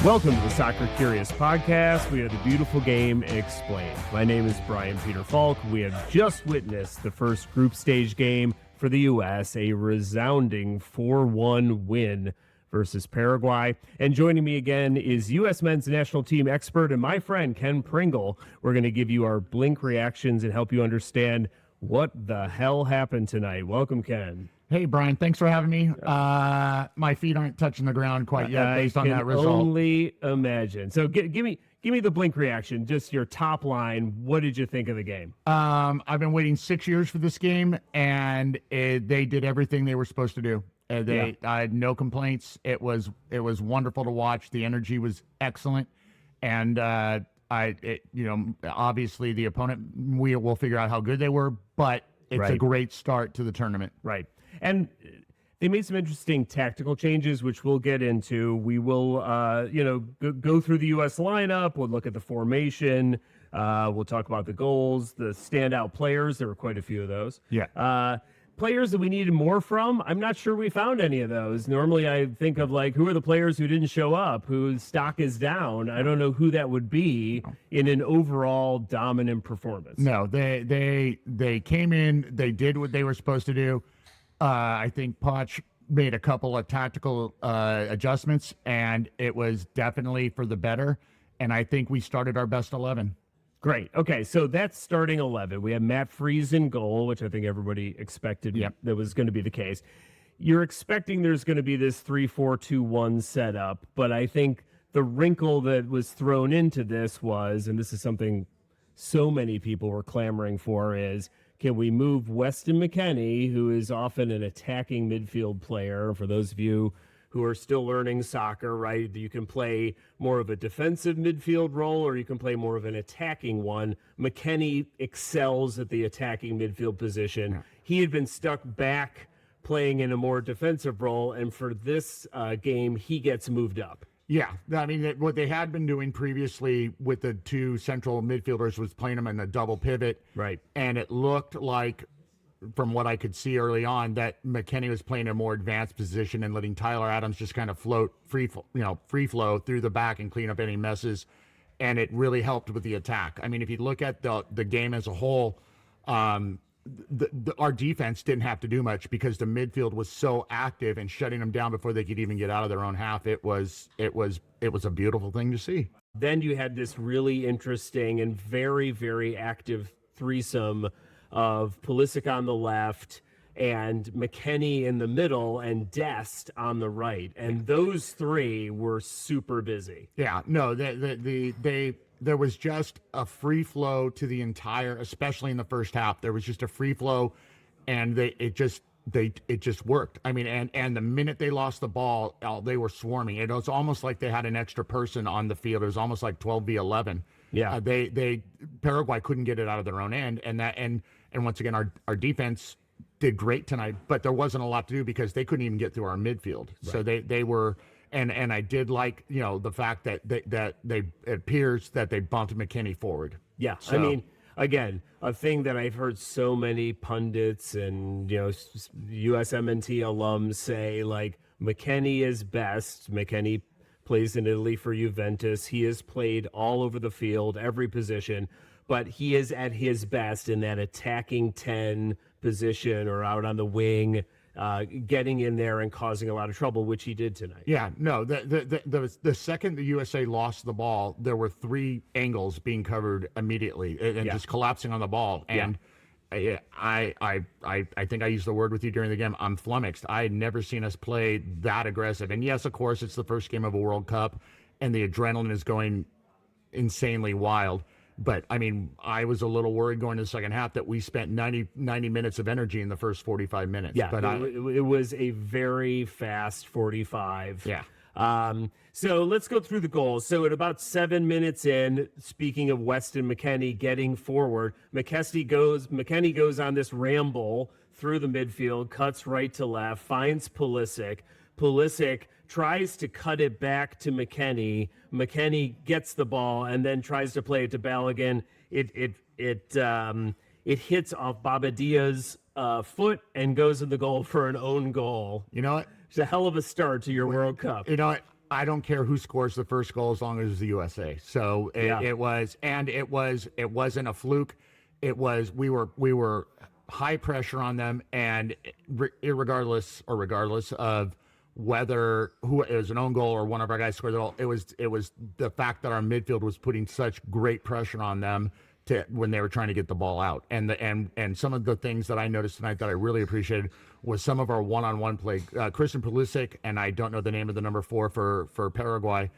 Welcome to the Soccer Curious Podcast. We are the beautiful game explained. My name is Brian Peter Falk. We have just witnessed the first group stage game for the U.S., a resounding 4-1 win versus Paraguay. And joining me again is U.S. men's national team expert and my friend Ken Pringle. We're going to give you our blink reactions and help you understand what the hell happened tonight. Welcome, Ken. Hey, Brian, thanks for having me. My feet aren't touching the ground quite yet based on that result. I can only imagine. So give me the blink reaction, just your top line. What did you think of the game? I've been waiting 6 years for this game, and they did everything they were supposed to do. I had no complaints. It was wonderful to watch. The energy was excellent, and obviously the opponent, we will figure out how good they were, but it's a great start to the tournament. Right. And they made some interesting tactical changes, which we'll get into. We will, go through the U.S. lineup. We'll look at the formation. We'll talk about the goals, the standout players. There were quite a few of those. Yeah. Players that we needed more from, I'm not sure we found any of those. Normally, I think of, who are the players who didn't show up, whose stock is down. I don't know who that would be in an overall dominant performance. No, they came in. They did what they were supposed to do. I think Poch made a couple of tactical adjustments, and it was definitely for the better. And I think we started our best 11. Great. Okay, so that's starting 11. We have Matt Freese in goal, which I think everybody expected that was going to be the case. You're expecting there's going to be this 3-4-2-1 setup, but I think the wrinkle that was thrown into this was, and this is something so many people were clamoring for, is can we move Weston McKennie, who is often an attacking midfield player? For those of you who are still learning soccer, right, you can play more of a defensive midfield role or you can play more of an attacking one. McKennie excels at the attacking midfield position. Yeah. He had been stuck back playing in a more defensive role, and for this game, he gets moved up. Yeah, I mean, what they had been doing previously with the two central midfielders was playing them in a double pivot. Right. And it looked like, from what I could see early on, that McKennie was playing a more advanced position and letting Tyler Adams just kind of float free flow through the back and clean up any messes. And it really helped with the attack. I mean, if you look at the game as a whole, our defense didn't have to do much because the midfield was so active and shutting them down before they could even get out of their own half. It was a beautiful thing to see. Then you had this really interesting and very, very active threesome of Pulisic on the left and McKennie in the middle and Dest on the right. And those three were super busy. Yeah, no, there was just a free flow to the entire, especially in the first half. There was just a free flow, and it just worked. I mean, and the minute they lost the ball, they were swarming. It was almost like they had an extra person on the field. It was almost like 12v11. Yeah, Paraguay couldn't get it out of their own end, and once again, our defense did great tonight, but there wasn't a lot to do because they couldn't even get through our midfield. Right. So they were. And I did like, the fact that it appears that they bumped McKennie forward. Yeah, so. I mean, again, a thing that I've heard so many pundits and, USMNT alums say, McKennie is best. McKennie plays in Italy for Juventus. He has played all over the field, every position, but he is at his best in that attacking 10 position or out on the wing, getting in there and causing a lot of trouble, which he did tonight. Yeah, no, the second the USA lost the ball, there were three angles being covered immediately and just collapsing on the ball. And I think I used the word with you during the game. I'm flummoxed. I had never seen us play that aggressive. And yes, of course, it's the first game of a World Cup, and the adrenaline is going insanely wild. But, I mean, I was a little worried going to the second half that we spent 90 minutes of energy in the first 45 minutes. Yeah, but it was a very fast 45. Yeah. So let's go through the goals. So at about 7 minutes in, speaking of Weston McKennie getting forward, McKennie goes on this ramble through the midfield, cuts right to left, finds Pulisic. Pulisic tries to cut it back to McKennie. McKennie gets the ball and then tries to play it to Balogun. It hits off Babadia's foot and goes in the goal for an own goal. You know what? It's a hell of a start to your World Cup. You know what? I don't care who scores the first goal as long as it's the USA. So it wasn't a fluke. It was we were high pressure on them, and regardless of whether it was an own goal or one of our guys scored the goal, it was the fact that our midfield was putting such great pressure on them when they were trying to get the ball out. And some of the things that I noticed tonight that I really appreciated was some of our one-on-one play. Christian Pulisic, and I don't know the name of the number 4 for Paraguay,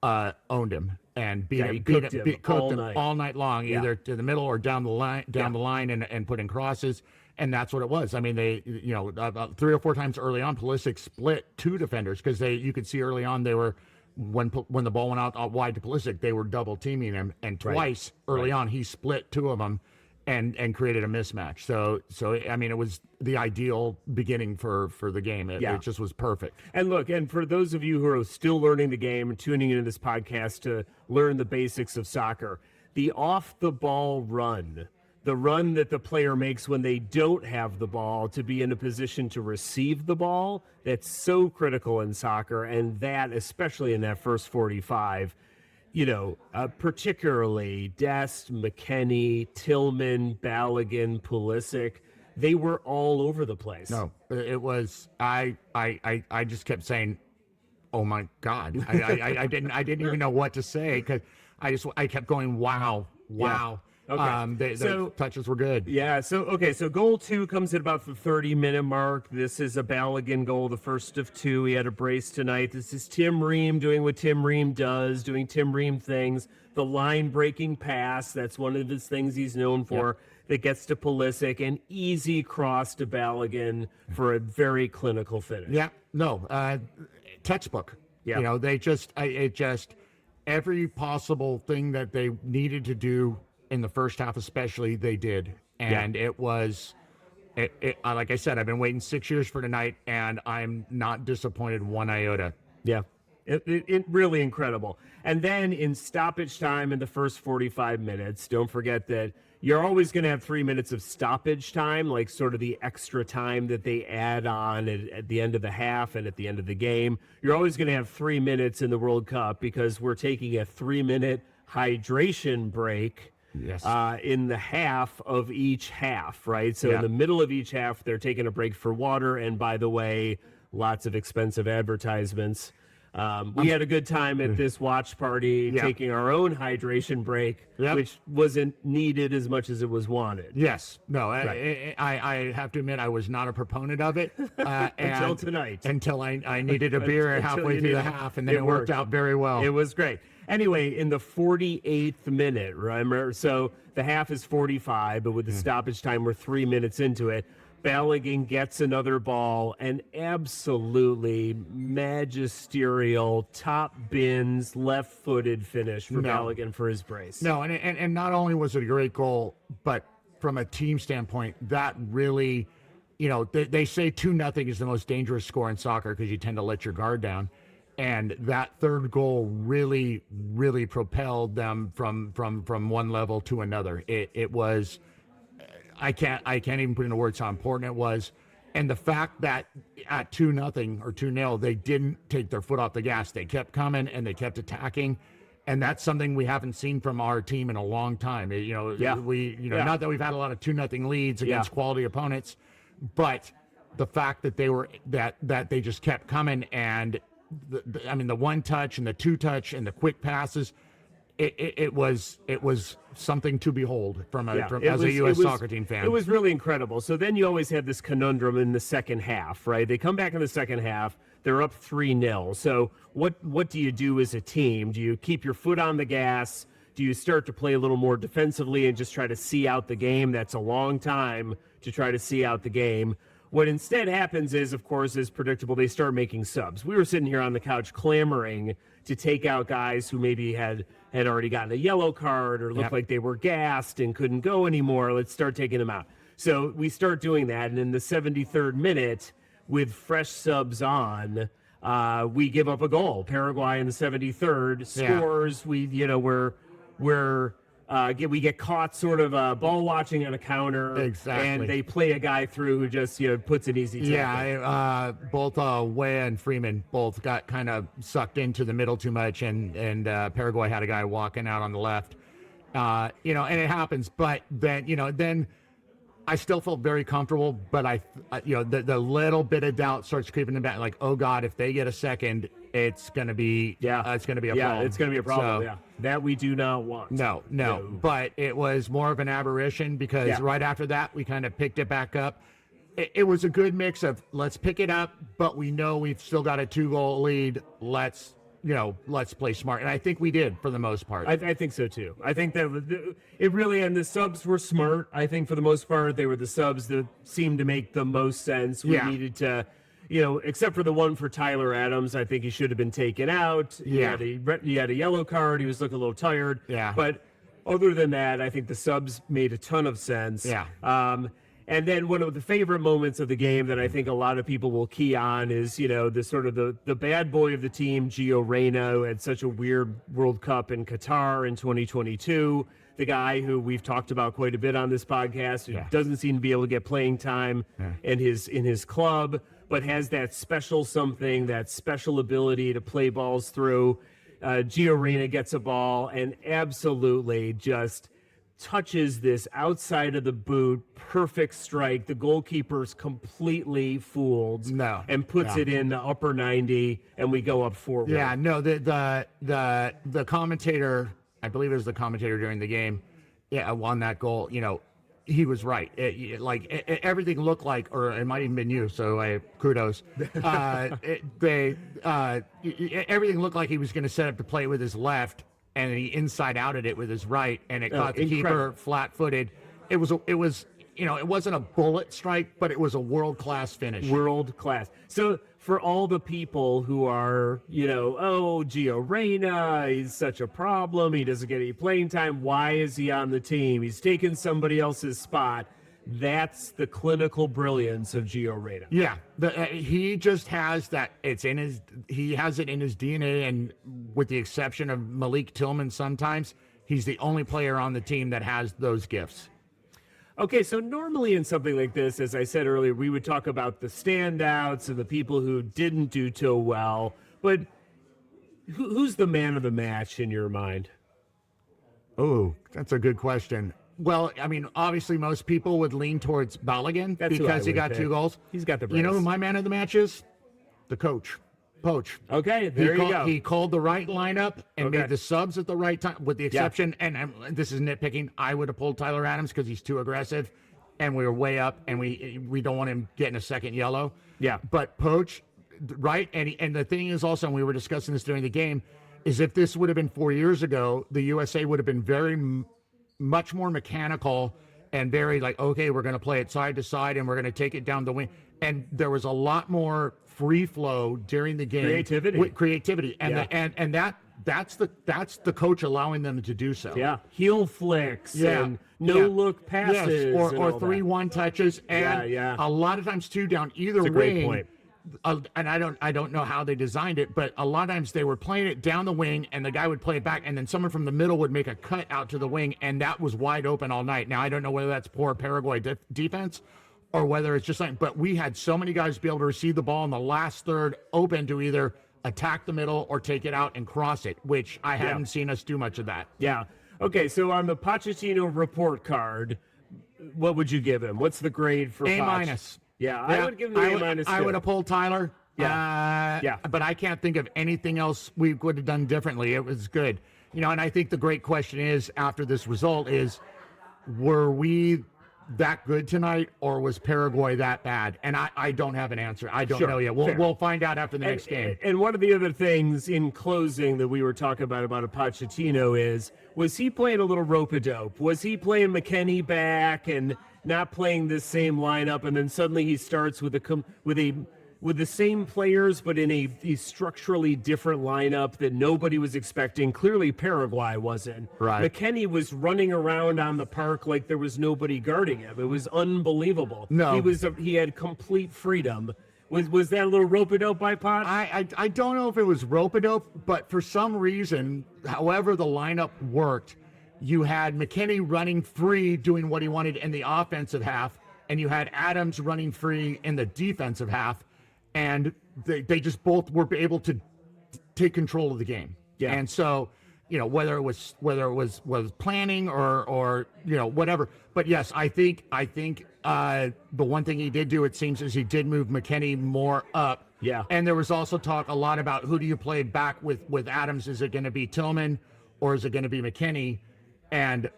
owned him and beat him all night long, either to the middle or down the line and put in crosses. And that's what it was. I mean, they, 3 or 4 times early on, Pulisic split 2 defenders because you could see early on they were, when the ball went out wide to Pulisic, they were double teaming him, and twice early on he split 2 of them and created a mismatch. So I mean, it was the ideal beginning for the game. It just was perfect. And look, and for those of you who are still learning the game and tuning into this podcast to learn the basics of soccer, the off the ball run, the run that the player makes when they don't have the ball to be in a position to receive the ball, that's so critical in soccer. And that, especially in that first 45, particularly Dest, McKennie, Tillman, Balogun, Pulisic, they were all over the place. No, it was, I just kept saying, oh my God. I didn't even know what to say, because I kept going, wow. Yeah. Okay. The touches were good. Yeah. So goal 2 comes at about the 30-minute mark. This is a Balogun goal, the first of 2. He had a brace tonight. This is Tim Ream doing what Tim Ream does, doing Tim Ream things. The line-breaking pass, that's one of his things he's known for, that gets to Pulisic. An easy cross to Balogun for a very clinical finish. Yeah. No. Textbook. Yeah. They just every possible thing that they needed to do in the first half especially, they did. And it was, like I said, I've been waiting 6 years for tonight, and I'm not disappointed one iota. Yeah, it really incredible. And then in stoppage time in the first 45 minutes, don't forget that you're always going to have 3 minutes of stoppage time, like sort of the extra time that they add on at the end of the half and at the end of the game. You're always going to have 3 minutes in the World Cup because we're taking a 3-minute hydration break. Yes. In the half of each half, right? So in the middle of each half, they're taking a break for water. And by the way, lots of expensive advertisements. We had a good time at this watch party, taking our own hydration break, which wasn't needed as much as it was wanted. Yes. No, right. I have to admit, I was not a proponent of it. Until tonight. Until I needed a beer halfway through the half, and then it worked out very well. It was great. Anyway, in the 48th minute, remember, so the half is 45, but with the stoppage time, we're 3 minutes into it. Balogun gets another ball, an absolutely magisterial, top bins, left-footed finish for Balogun for his brace. No, and not only was it a great goal, but from a team standpoint, that really, they say 2-0 is the most dangerous score in soccer because you tend to let your guard down. And that third goal really, really propelled them from one level to another. It was, I can't even put into words how important it was. And the fact that at 2-0 or 2-0, they didn't take their foot off the gas. They kept coming and they kept attacking. And that's something we haven't seen from our team in a long time. Not that we've had a lot of 2-0 leads against quality opponents, but the fact that that they just kept coming, and the one touch and the two touch and the quick passes, it was something to behold as a U.S. soccer team fan. It was really incredible. So then you always have this conundrum in the second half, right? They come back in the second half. They're up 3-0. So what do you do as a team? Do you keep your foot on the gas? Do you start to play a little more defensively and just try to see out the game? That's a long time to try to see out the game. What instead happens is, of course, as predictable, they start making subs. We were sitting here on the couch clamoring to take out guys who maybe had already gotten a yellow card or looked like they were gassed and couldn't go anymore. Let's start taking them out. So we start doing that, and in the 73rd minute, with fresh subs on, we give up a goal. Paraguay in the 73rd scores. We're we get caught sort of ball watching on a counter, Exactly. and they play a guy through who just puts an easy tackle. Yeah, both Weah and Freeman both got kind of sucked into the middle too much, and Paraguay had a guy walking out on the left. And it happens, but then I still felt very comfortable, but the little bit of doubt starts creeping in back, like, oh God, if they get a second, it's gonna be a problem. It's gonna be a problem. So, that we do not want. No. But it was more of an aberration because right after that we kind of picked it back up. It was a good mix of let's pick it up, but we know we've still got a 2-goal lead. Let's play smart. And I think we did for the most part. I think so too. I think that it really, and the subs were smart. I think for the most part, they were the subs that seemed to make the most sense. We needed to, except for the one for Tyler Adams, I think he should have been taken out. He had a yellow card. He was looking a little tired. Yeah. But other than that, I think the subs made a ton of sense. Yeah. And then one of the favorite moments of the game that I think a lot of people will key on is, the sort of the bad boy of the team, Gio Reyna, who had such a weird World Cup in Qatar in 2022. The guy who we've talked about quite a bit on this podcast, who doesn't seem to be able to get playing time in his club, but has that special something, that special ability to play balls through. Gio Reyna gets a ball and absolutely just touches this outside of the boot, perfect strike. The goalkeeper's completely fooled and puts it in the upper 90, and we go up 4-1. Yeah, no, the commentator, I believe it was the commentator during the game, on that goal, he was right. Everything looked like, or it might even been you, so kudos. Everything looked like he was going to set up to play with his left, and he inside-outed it with his right, and it caught the keeper flat-footed. It wasn't a bullet strike, but it was a world-class finish. World class. So for all the people who are, Gio Reyna, he's such a problem, he doesn't get any playing time, why is he on the team? He's taken somebody else's spot. That's the clinical brilliance of Gio Reyna. Yeah, he just has that. He has it in his DNA, and with the exception of Malik Tillman, sometimes he's the only player on the team that has those gifts. Okay, so normally in something like this, as I said earlier, we would talk about the standouts and the people who didn't do so well. But who's the man of the match in your mind? Oh, that's a good question. Well, I mean, obviously most people would lean towards Balogun because he got 2 goals. He's got the brace. You know who my man of the match is? The coach. Poach. Okay, there you go. He called the right lineup and made the subs at the right time, with the exception, and this is nitpicking, I would have pulled Tyler Adams because he's too aggressive, and we were way up, and we don't want him getting a second yellow. Yeah. But Poach, right, and the thing is also, and we were discussing this during the game, is if this would have been 4 years ago, the USA would have been very much more mechanical and very like, okay, we're going to play it side to side and we're going to take it down the wing. And there was a lot more free flow during the game. Creativity. And that's the coach allowing them to do so. Yeah. Heel flicks and look passes. Yes. Or 3-1 touches. And a lot of times too down either wing. Great point. And I don't know how they designed it, but a lot of times they were playing it down the wing, and the guy would play it back, and then someone from the middle would make a cut out to the wing, and that was wide open all night. Now I don't know whether that's poor Paraguay defense or whether it's just like, but we had so many guys be able to receive the ball in the last third open to either attack the middle or take it out and cross it, which I hadn't seen us do much of that. Yeah. Okay, so on the Pochettino report card, what would you give him? What's the grade for A-. Yeah, I would give him an A-. I would have pulled Tyler. Yeah. But I can't think of anything else we would have done differently. It was good. And I think the great question is, after this result, is were we that good tonight, or was Paraguay that bad? And I don't have an answer. I don't know yet. We'll find out after the next game. And one of the other things in closing that we were talking about a Pochettino was he playing a little rope-a-dope? Was he playing McKennie back and not playing this same lineup, and then suddenly he starts with the same players, but in a structurally different lineup that nobody was expecting? Clearly Paraguay wasn't. Right. McKennie was running around on the park like there was nobody guarding him. It was unbelievable. No. He had complete freedom. Was that a little rope-a-dope by Pot? I don't know if it was rope-a-dope, but for some reason, however the lineup worked, you had McKinney running free, doing what he wanted in the offensive half, and you had Adams running free in the defensive half, and they just both were able to take control of the game. Yeah. And so, whether it was planning or whatever. But yes, I think the one thing he did do, it seems, is he did move McKinney more up. Yeah. And there was also talk a lot about who do you play back with Adams? Is it going to be Tillman or is it going to be McKinney? And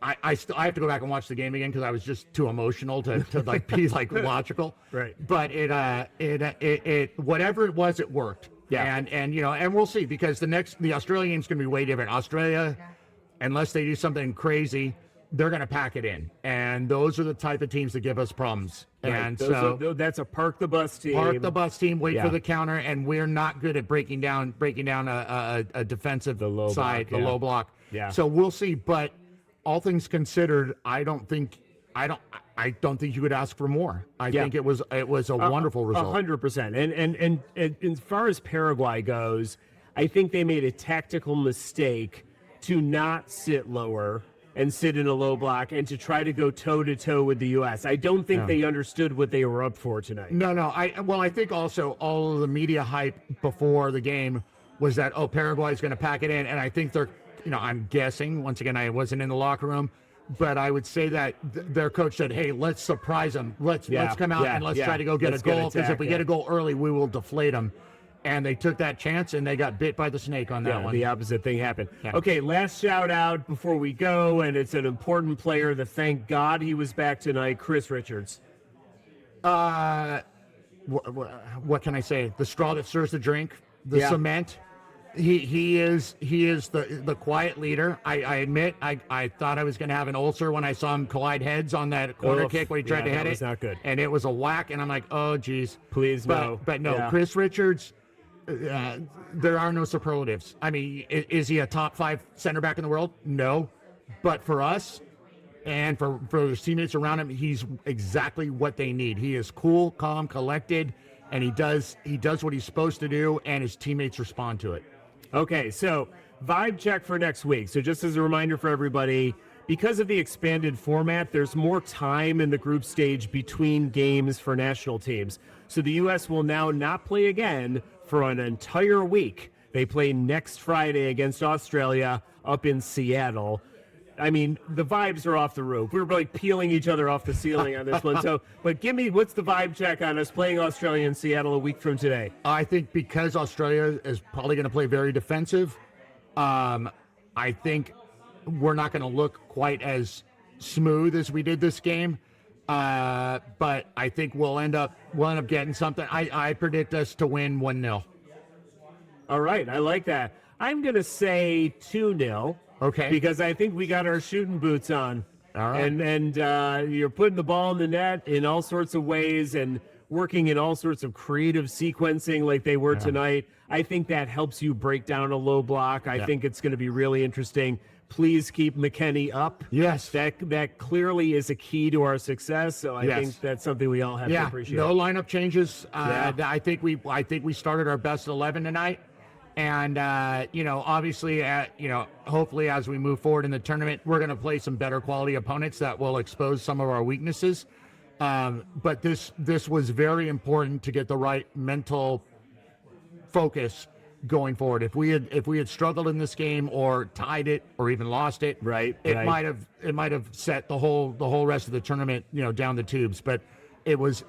I have to go back and watch the game again because I was just too emotional to like be like logical. Right. But it whatever it was, it worked. Yeah. And we'll see, because the Australia game's going to be way different. Australia, unless they do something crazy, they're going to pack it in. And those are the type of teams that give us problems. Right. And that's a park the bus team. Park the bus team, wait for the counter, and we're not good at breaking down a defensive low side, block, the low block. Yeah. So we'll see. But all things considered, I don't think you could ask for more. I think it was a wonderful result. 100%. And as far as Paraguay goes, I think they made a tactical mistake to not sit lower and sit in a low block and to try to go toe-to-toe with the U.S. I don't think they understood what they were up for tonight. No. I think also all of the media hype before the game was that, Paraguay's going to pack it in. And I think they're, I'm guessing, once again, I wasn't in the locker room, but I would say that their coach said, hey, let's surprise them. Let's come out and let's try to go get a goal, because if we get a goal early, we will deflate them. And they took that chance, and they got bit by the snake on that one. The opposite thing happened. Yeah. Okay, last shout out before we go, and it's an important player that thank God he was back tonight, Chris Richards. What can I say? The straw that stirs the drink, the cement. He is the quiet leader. I admit I thought I was going to have an ulcer when I saw him collide heads on that corner kick when he tried to head it. That was not good. And it was a whack, and I'm like, oh geez, please no. But no, Chris Richards. There are no superlatives. I mean, is he a top 5 center back in the world? No, but for us and for his teammates around him, he's exactly what they need. He is cool, calm, collected, and he does what he's supposed to do, and his teammates respond to it. Okay, so vibe check for next week. So just as a reminder for everybody, because of the expanded format, there's more time in the group stage between games for national teams. So the U.S. will now not play again for an entire week. They play next Friday against Australia up in Seattle. I mean, the vibes are off the roof. We're like peeling each other off the ceiling on this one. So, but give me, what's the vibe check on us playing Australia in Seattle a week from today? I think because Australia is probably going to play very defensive, I think we're not going to look quite as smooth as we did this game. But I think we'll end up getting something. I predict us to win 1-0. All right, I like that. I'm going to say 2-0. Okay. Because I think we got our shooting boots on. All right. And you're putting the ball in the net in all sorts of ways and working in all sorts of creative sequencing like they were tonight. I think that helps you break down a low block. I think it's going to be really interesting. Please keep McKinney up. Yes. That clearly is a key to our success. So I think that's something we all have to appreciate. No lineup changes. I think we started our best 11 tonight. And, obviously, hopefully as we move forward in the tournament, we're going to play some better quality opponents that will expose some of our weaknesses. But this was very important to get the right mental focus going forward. If we had struggled in this game or tied it or even lost it, it might have set the whole rest of the tournament, down the tubes. But it was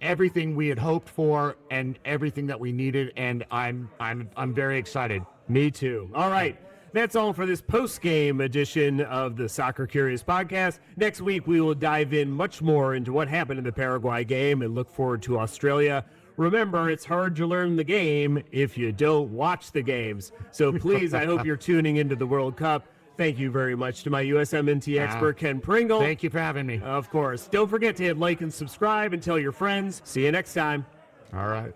everything we had hoped for and everything that we needed, and I'm very excited. Me too. All right. That's all for this post-game edition of the Soccer Curious podcast. Next week, we will dive in much more into what happened in the Paraguay game and look forward to Australia. Remember, it's hard to learn the game if you don't watch the games. So please, I hope you're tuning into the World Cup. Thank you very much to my USMNT expert, Ken Pringle. Thank you for having me. Of course. Don't forget to hit like and subscribe and tell your friends. See you next time. All right.